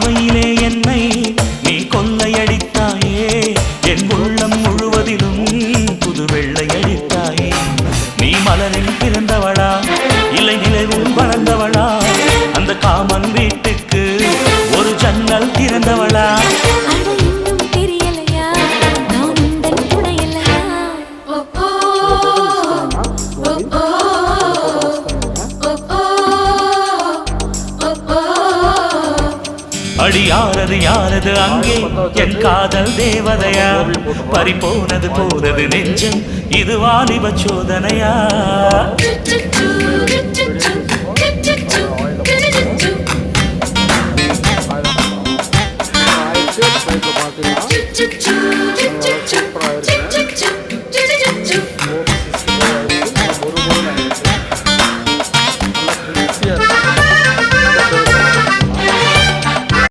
பார்வையிலே என்னை நீ கொள்ளையடித்தாயே என் உள்ளம் முழுவதிலும் புது வெள்ளையடித்தாயே நீ மலரில் பிறந்தவளா இல்லை நிலவில் வளர்ந்தவளா அந்த காமன் வீட்டுக்கு ஒரு ஜன்னல் திறந்தவளா அடி யாரது யாரது அங்கே என் காதல் தேவதையா பறிபோனது போனது நெஞ்சம் இது வாலிப சோதனையா